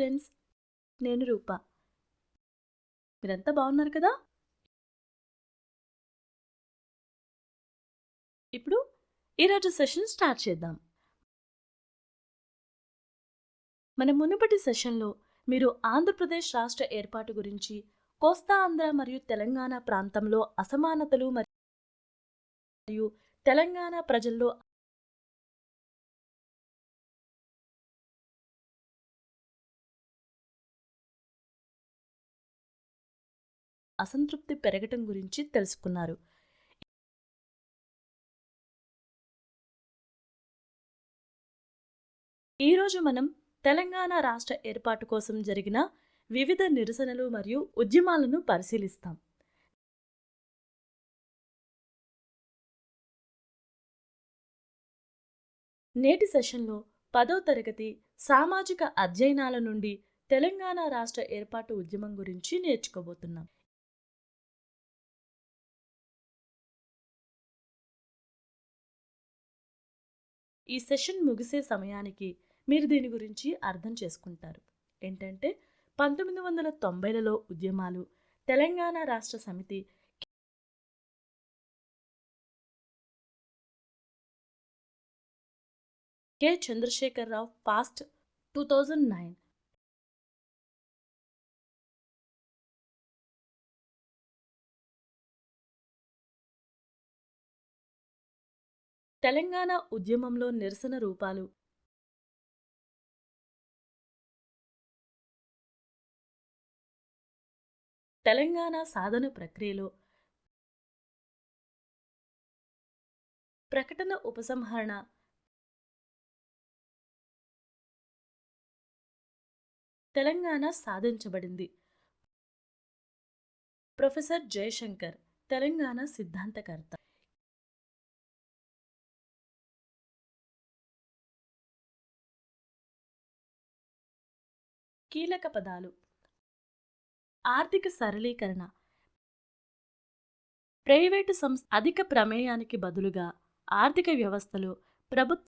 Friends, నేను రూప. మీరంతా బాగున్నారు కదా? ఇప్పుడు ఈరోజు సెషన్ స్టార్ట్ చేద్దాం. మన మునుపటి సెషన్లో మీరు ఆంధ్రప్రదేశ్ రాష్ట్ర ఏర్పాటు గురించి, కోస్తా ఆంధ్ర మరియు తెలంగాణ ప్రాంతంలో అసమానతలు మరియు తెలంగాణ ప్రజల్లో అసంతృప్తి పెరగటం గురించి తెలుసుకున్నారు. ఈరోజు మనం తెలంగాణ రాష్ట్ర ఏర్పాటు కోసం జరిగిన వివిధ నిరసనలు మరియు ఉద్యమాలను పరిశీలిస్తాం. నేటి సెషన్లో 10వ తరగతి సామాజిక అధ్యయనాల నుండి తెలంగాణ రాష్ట్ర ఏర్పాటు ఉద్యమం గురించి నేర్చుకోబోతున్నాం. ఈ సెషన్ ముగిసే సమయానికి మీరు దీని గురించి అర్థం చేసుకుంటారు. ఏంటంటే 1990లలో ఉద్యమాలు, తెలంగాణ రాష్ట్ర సమితి, కె చంద్రశేఖరరావు పాస్ట్ 2009. తెలంగాణ ఉద్యమంలో నిరసన రూపాలు. తెలంగాణ సాధన ప్రక్రియలో ప్రకటన ఉపసంహరణ, తెలంగాణ సాధించబడింది. ప్రొఫెసర్ జయశంకర్, తెలంగాణ సిద్ధాంతకర్త. కీలక పదాలు: ఆర్థిక సరళీకరణ, ప్రైవేటు సంస్థ అధిక ప్రమేయానికి బదులుగా ఆర్థిక వ్యవస్థలో ప్రభుత్వ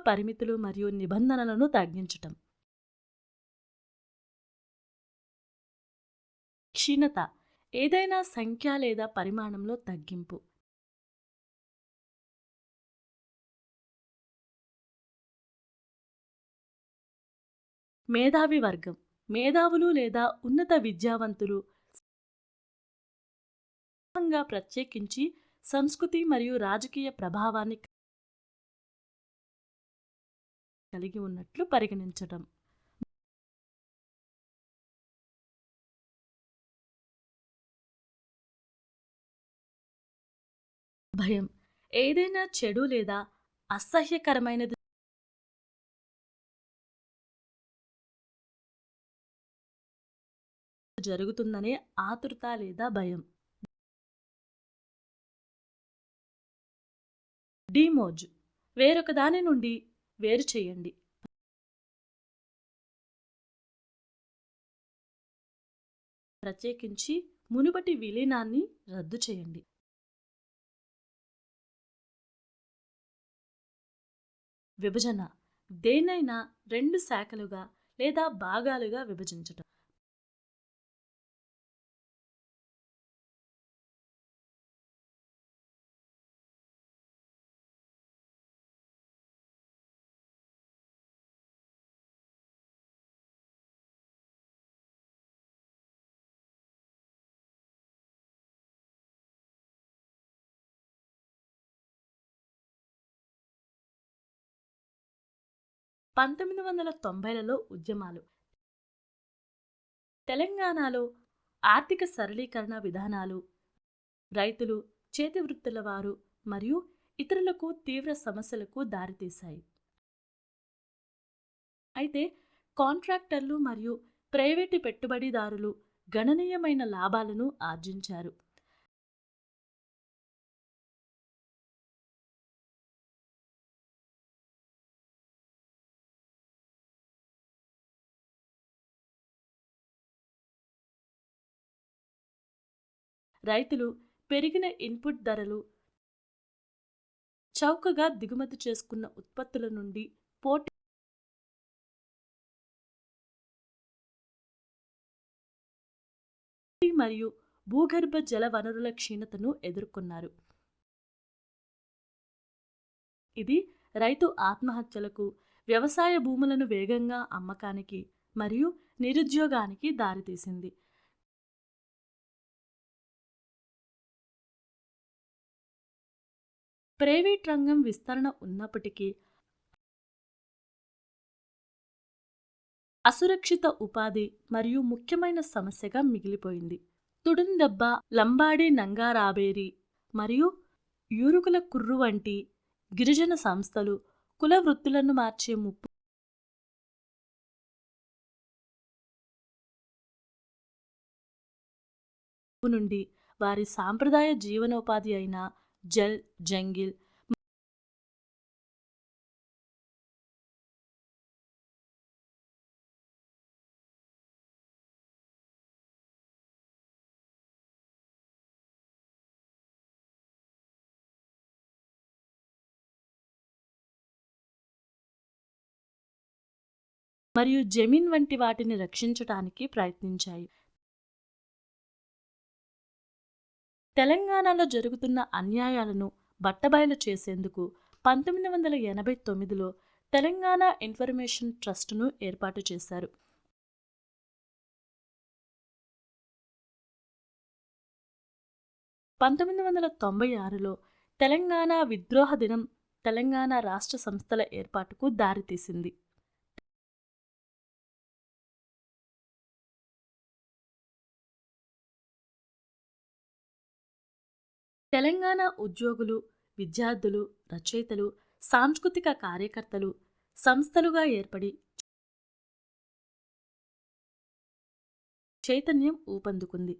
పరిమితులు మరియు నిబంధనలను తగ్గించటం. క్షీణత, ఏదైనా సంఖ్య లేదా పరిమాణంలో తగ్గింపు. మేధావి వర్గం, మేధావులు లేదా ఉన్నత విద్యావంతులు, ప్రత్యేకించి సంస్కృతి మరియు రాజకీయ ప్రభావాన్ని కలిగి ఉన్నట్లు పరిగణించటం. భయం, ఏదైనా చెడు లేదా అసహ్యకరమైనది జరుగుతుందనే ఆతృత లేదా భయం. డిమోజ్, వేరొక దాని నుండి వేరు చేయండి. ప్రత్యేకించి మునుపటి విలీనాన్ని రద్దు చేయండి. విభజన, దేన్నైనా 2 శాఖలుగా లేదా భాగాలుగా విభజించటం. పంతొమ్మిది 1990లలో ఉద్యమాలు. తెలంగాణలో ఆర్థిక సరళీకరణ విధానాలు రైతులు, చేతి వృత్తుల వారు మరియు ఇతరులకు తీవ్ర సమస్యలకు దారితీశాయి. అయితే కాంట్రాక్టర్లు మరియు ప్రైవేటు పెట్టుబడిదారులు గణనీయమైన లాభాలను ఆర్జించారు. రైతులు పెరిగిన ఇన్పుట్ ధరలు, చౌకగా దిగుమతి చేసుకున్న ఉత్పత్తుల నుండి పోటీ మరియు భూగర్భ జల వనరుల క్షీణతను ఎదుర్కొన్నారు. ఇది రైతు ఆత్మహత్యలకు, వ్యవసాయ భూములను వేగంగా అమ్మకానికి మరియు నిరుద్యోగానికి దారితీసింది. ప్రైవేట్ రంగం విస్తరణ ఉన్నప్పటికీ అసురక్షిత ఉపాధి మరియు ముఖ్యమైన సమస్యగా మిగిలిపోయింది. తుడుందెబ్బ, లంబాడి నంగారాబేరి మరియు యూరుకుల కుర్రు వంటి గిరిజన సంస్థలు కుల వృత్తులను మార్చే ముప్పు నుండి వారి సాంప్రదాయ జీవనోపాధి అయిన జల్, జంగిల్ మరియు జమీన్ వంటి వాటిని రక్షించటానికి ప్రయత్నించాయి. తెలంగాణలో జరుగుతున్న అన్యాయాలను బట్టబయలు చేసేందుకు 1989లో తెలంగాణ ఇన్ఫర్మేషన్ ట్రస్టును ఏర్పాటు చేశారు. 1996లో తెలంగాణ విద్రోహ దినం తెలంగాణ రాష్ట్ర సంస్థల ఏర్పాటుకు దారితీసింది. తెలంగాణ ఉద్యోగులు, విద్యార్థులు, రచయితలు, సాంస్కృతిక కార్యకర్తలు సంస్థలుగా ఏర్పడి చైతన్యం ఊపందుకుంది.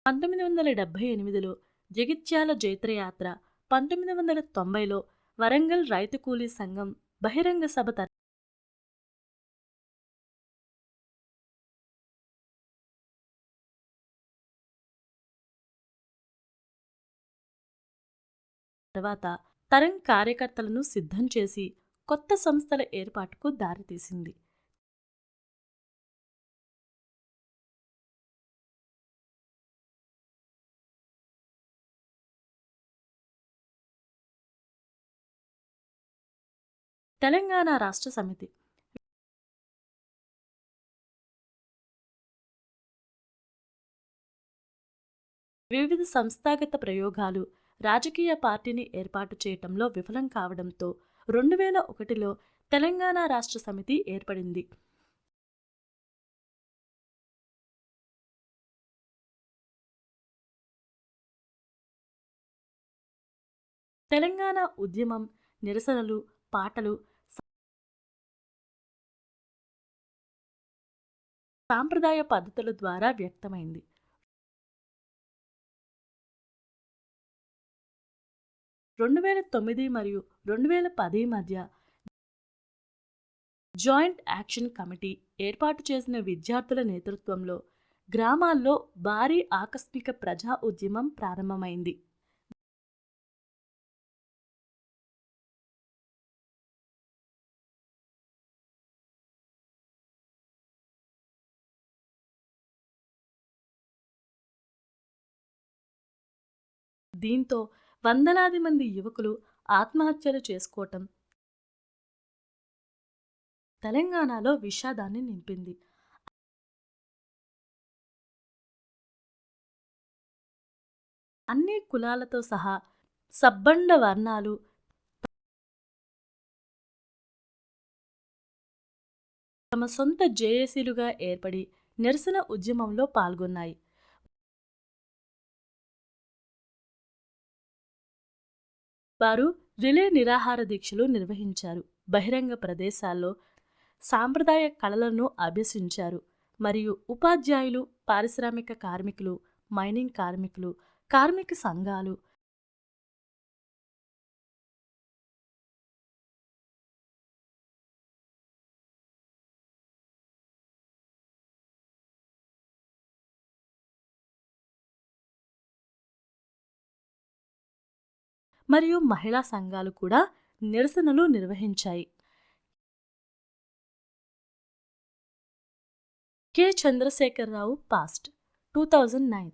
1978లో జగిత్యాల జైత్రయాత్ర, 1990లో వరంగల్ రైతు కూలీ సంఘం బహిరంగ సభ తర్వాత తరం కార్యకర్తలను సిద్ధం చేసి కొత్త సంస్థల ఏర్పాటుకు దారితీసింది. తెలంగాణ రాష్ట్ర సమితి వివిధ సంస్థాగత ప్రయోగాలు రాజకీయ పార్టీని ఏర్పాటు చేయటంలో విఫలం కావడంతో 2001లో తెలంగాణ రాష్ట్ర సమితి ఏర్పడింది. తెలంగాణ ఉద్యమం, నిరసనలు, పాటలు, సాంప్రదాయ పద్ధతుల ద్వారా వ్యక్తమైంది. 2009 మరియు 2010 మధ్య జాయింట్ యాక్షన్ కమిటీ ఏర్పాటు చేసిన విద్యార్థుల నేతృత్వంలో గ్రామాల్లో భారీ ఆకస్మిక ప్రజా ఉద్యమం ప్రారంభమైంది. దీంతో వందలాది మంది యువకులు ఆత్మహత్యలు చేసుకోవటం తెలంగాణలో విషాదాన్ని నింపింది. అన్ని కులాలతో సహా సబ్బండ వర్ణాలు తమ సొంత జేఏసీలుగా ఏర్పడి నిరసన ఉద్యమంలో పాల్గొన్నాయి. వారు రిలే నిరాహార దీక్షలు నిర్వహించారు, బహిరంగ ప్రదేశాల్లో సాంప్రదాయ కళలను అభ్యసించారు మరియు ఉపాధ్యాయులు, పారిశ్రామిక కార్మికులు, మైనింగ్ కార్మికులు, కార్మిక సంఘాలు మరియు మహిళా సంఘాలు కూడా నిరసనలు నిర్వహించాయి. కె. చంద్రశేఖరరావు పాస్ట్ 2009.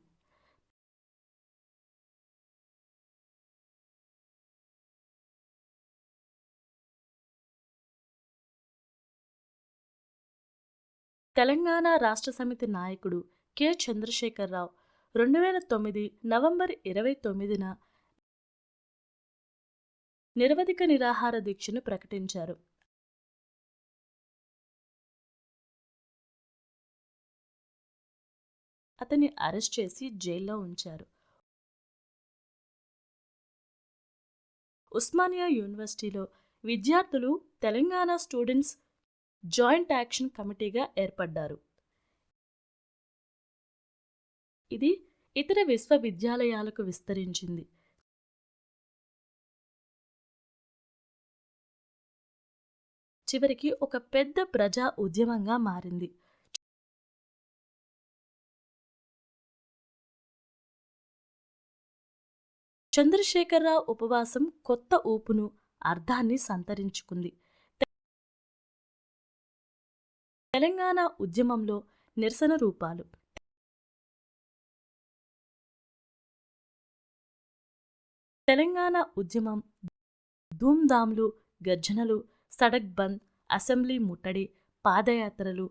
తెలంగాణ రాష్ట్ర సమితి నాయకుడు కె. చంద్రశేఖరరావు 2009 నవంబర్ 29న నిరవధిక నిరాహార దీక్షను ప్రకటించారు. అతన్ని అరెస్ట్ చేసి జైల్లో ఉంచారు. ఉస్మానియా యూనివర్సిటీలో విద్యార్థులు తెలంగాణ స్టూడెంట్స్ జాయింట్ యాక్షన్ కమిటీగా ఏర్పడ్డారు. ఇది ఇతర విశ్వవిద్యాలయాలకు విస్తరించింది. చివరికి ఒక పెద్ద ప్రజా ఉద్యమంగా మారింది. చంద్రశేఖరరావు ఉపవాసం కొత్త ఊపును, అర్థాన్ని సంతరించుకుంది. తెలంగాణ ఉద్యమంలో నిరసన రూపాలు. తెలంగాణ ఉద్యమం ధూమ్ధామ్లు, గర్జనలు, సడక్ బంద్, అసెంబ్లీ ముట్టడి, పాదయాత్రలు.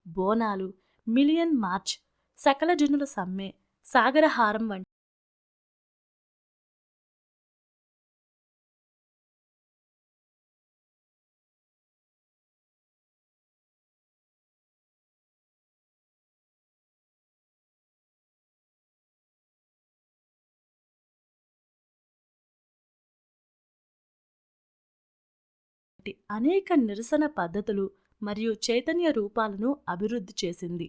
బోనాలు, మిలియన్ మార్చ్, సకల జనుల సమ్మె, సాగరహారం వంటి అనేక నిరసన పద్ధతులు మరియు చైతన్య రూపాలను అభివృద్ధి చేసింది.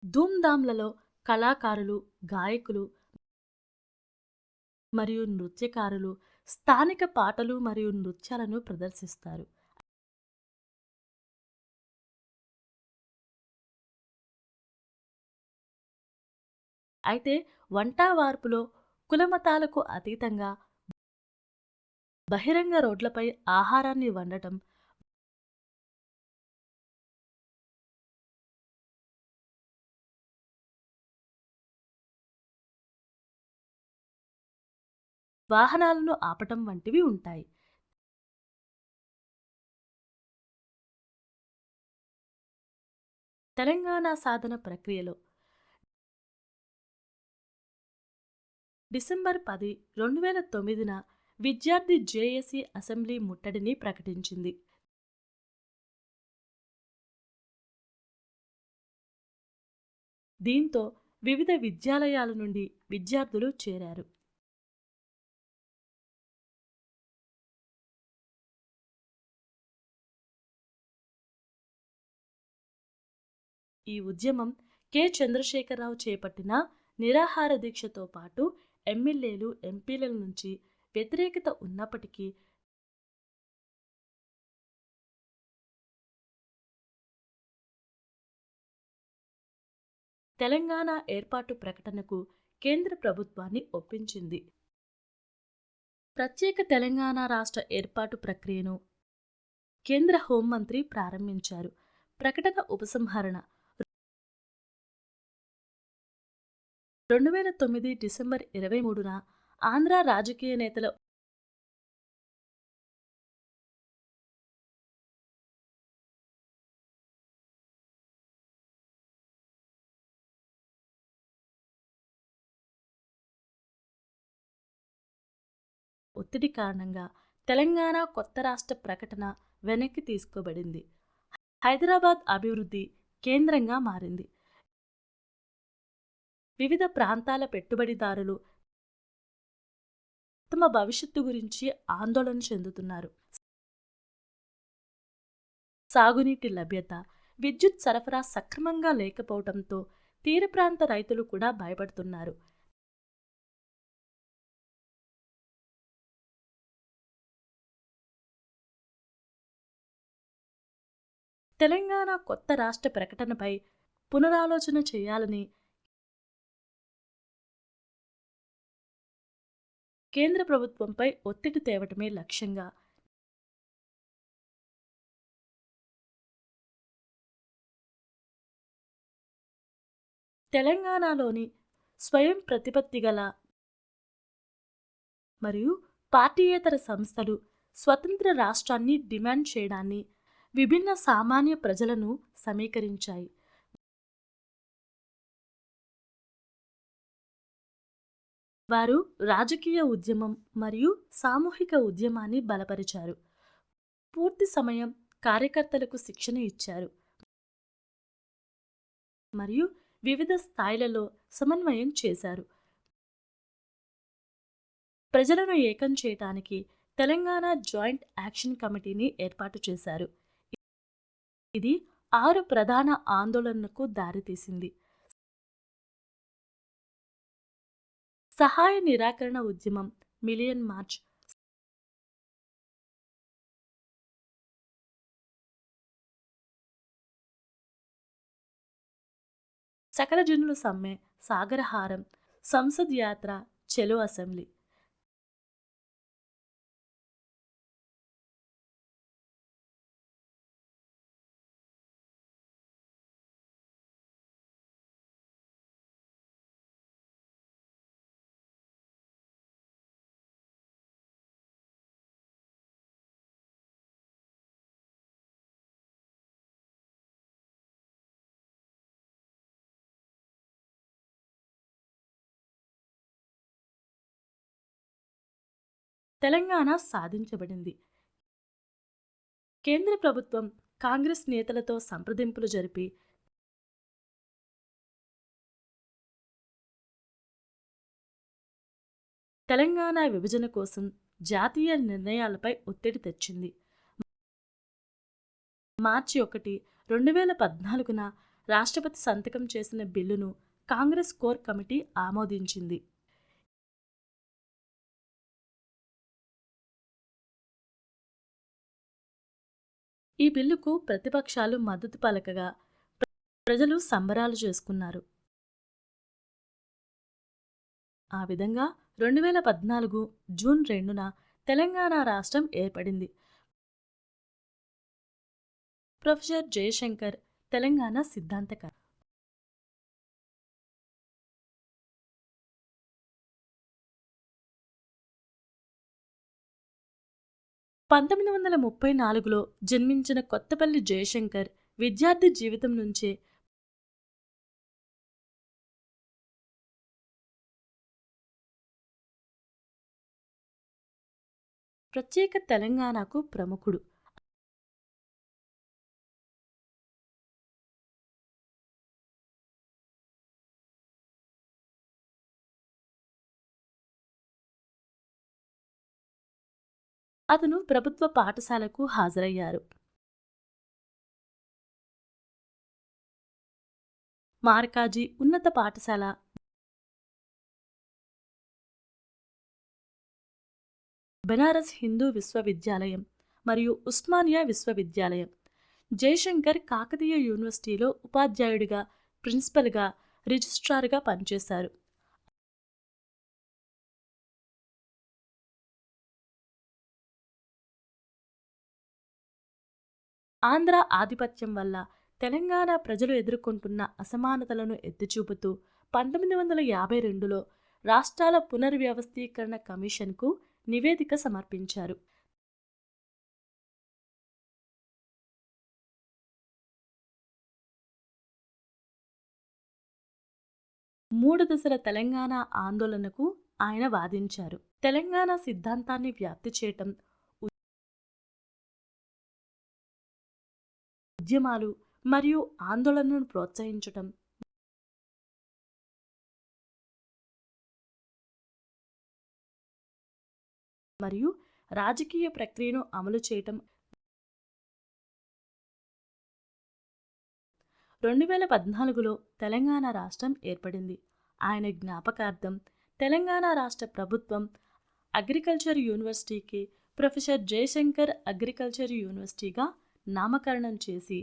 ధూమ్ధామ్లలో కళాకారులు, గాయకులు మరియు నృత్యకారులు స్థానిక పాటలు మరియు నృత్యాలను ప్రదర్శిస్తారు. అయితే వంటావార్పులో కులమతాలకు అతీతంగా బహిరంగ రోడ్లపై ఆహారాన్ని వండటం, వాహనాలను ఆపటం వంటివి ఉంటాయి. తెలంగాణ సాధన ప్రక్రియలో డిసెంబర్ 10, 2009న విద్యార్థి జేఏసీ అసెంబ్లీ ముట్టడిని ప్రకటించింది. దీంతో వివిధ విద్యాలయాల నుండి విద్యార్థులు చేరారు. ఈ ఉద్యమం కె. చంద్రశేఖరరావు చేపట్టిన నిరాహార దీక్షతో పాటు ఎమ్మెల్యేలు, ఎంపీల నుంచి వ్యతిరేకత ఉన్నప్పటికీ తెలంగాణ ఏర్పాటు ప్రకటనకు కేంద్ర ప్రభుత్వాన్ని ఒప్పించింది. ప్రత్యేక తెలంగాణ రాష్ట్ర ఏర్పాటు ప్రక్రియను కేంద్ర హోంమంత్రి ప్రారంభించారు. ప్రకటన ఉపసంహరణ 2009 డిసెంబర్ 23న ఆంధ్ర రాజకీయ నేతల ఒత్తిడి కారణంగా తెలంగాణ కొత్త రాష్ట్ర ప్రకటన వెనక్కి తీసుకోబడింది. హైదరాబాద్ అభివృద్ధి కేంద్రంగా మారింది. వివిధ ప్రాంతాల పెట్టుబడిదారులు తమ భవిష్యత్తు గురించి ఆందోళన చెందుతున్నారు. సాగునీటి లభ్యత, విద్యుత్ సరఫరా సక్రమంగా లేకపోవడంతో తీర ప్రాంత రైతులు కూడా భయపడుతున్నారు. తెలంగాణ కొత్త రాష్ట్ర ప్రకటనపై పునరాలోచన చేయాలని కేంద్ర ప్రభుత్వంపై ఒత్తిడి తేవటమే లక్ష్యంగా తెలంగాణలోని స్వయం ప్రతిపత్తి గల మరియు పార్టీయేతర సంస్థలు స్వతంత్ర రాష్ట్రాన్ని డిమాండ్ చేయడాన్ని విభిన్న సామాన్య ప్రజలను సమీకరించాయి. వారు రాజకీయ ఉద్యమం మరియు సామూహిక ఉద్యమాన్ని బలపరిచారు. పూర్తి సమయం కార్యకర్తలకు శిక్షణ ఇచ్చారు మరియు వివిధ స్థాయిలలో సమన్వయం చేశారు. ప్రజలను ఏకం చేయటానికి తెలంగాణ జాయింట్ యాక్షన్ కమిటీని ఏర్పాటు చేశారు. ఇది 6 ప్రధాన ఆందోళనలకు దారితీసింది. సహాయ నిరాకరణ ఉద్యమం, మిలియన్ మార్చ్, సకల జనుల సమ్మె, సాగరహారం, సంసద్ యాత్ర, చెలో అసెంబ్లీ. తెలంగాణ సాధించబడింది. కేంద్ర ప్రభుత్వం కాంగ్రెస్ నేతలతో సంప్రదింపులు జరిపి తెలంగాణ విభజన కోసం జాతీయ నిర్ణయాలపై ఒత్తిడి తెచ్చింది. మార్చి 1, 2014న రాష్ట్రపతి సంతకం చేసిన బిల్లును కాంగ్రెస్ కోర్ కమిటీ ఆమోదించింది. ఈ బిల్లుకు ప్రతిపక్షాలు మద్దతు పలకగా ప్రజలు సంబరాలు చేసుకున్నారు. ఆ విధంగా 2014 జూన్ 2న తెలంగాణ రాష్ట్రం ఏర్పడింది. ప్రొఫెసర్ జయశంకర్ తెలంగాణ సిద్ధాంతకర్త. 1934లో జన్మించిన కొత్తపల్లి జయశంకర్ విద్యార్థి జీవితం నుంచే ప్రత్యేక తెలంగాణకు ప్రముఖుడు. అతను ప్రభుత్వ పాఠశాలకు హాజరయ్యారు. మార్కాజీ ఉన్నత పాఠశాల, బెనారస్ హిందూ విశ్వవిద్యాలయం మరియు ఉస్మానియా విశ్వవిద్యాలయం. జయశంకర్ కాకతీయ యూనివర్సిటీలో ఉపాధ్యాయుడిగా, ప్రిన్సిపల్గా, రిజిస్ట్రార్గా పనిచేశారు. ఆంధ్ర ఆధిపత్యం వల్ల తెలంగాణ ప్రజలు ఎదుర్కొంటున్న అసమానతలను ఎత్తిచూపుతూ 1952లో రాష్ట్రాల పునర్వ్యవస్థీకరణ కమిషన్కు నివేదిక సమర్పించారు. మూడు దశల తెలంగాణ ఆందోళనకు ఆయన వాదించారు. తెలంగాణ సిద్ధాంతాన్ని వ్యాప్తి చేయటం, ఉద్యమాలు మరియు ఆందోళనను ప్రోత్సహించటం మరియు రాజకీయ ప్రక్రియను అమలు చేయటం 2014లో తెలంగాణ రాష్ట్రం ఏర్పడింది. ఆయన జ్ఞాపకార్థం తెలంగాణ రాష్ట్ర ప్రభుత్వం అగ్రికల్చర్ యూనివర్సిటీకి ప్రొఫెసర్ జయశంకర్ అగ్రికల్చర్ యూనివర్సిటీగా నామకరణం చేసి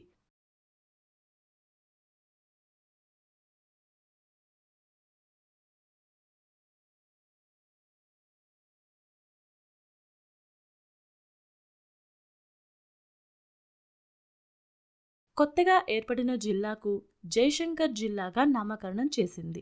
కొత్తగా ఏర్పడిన జిల్లాకు జయశంకర్ జిల్లాగా నామకరణం చేసింది.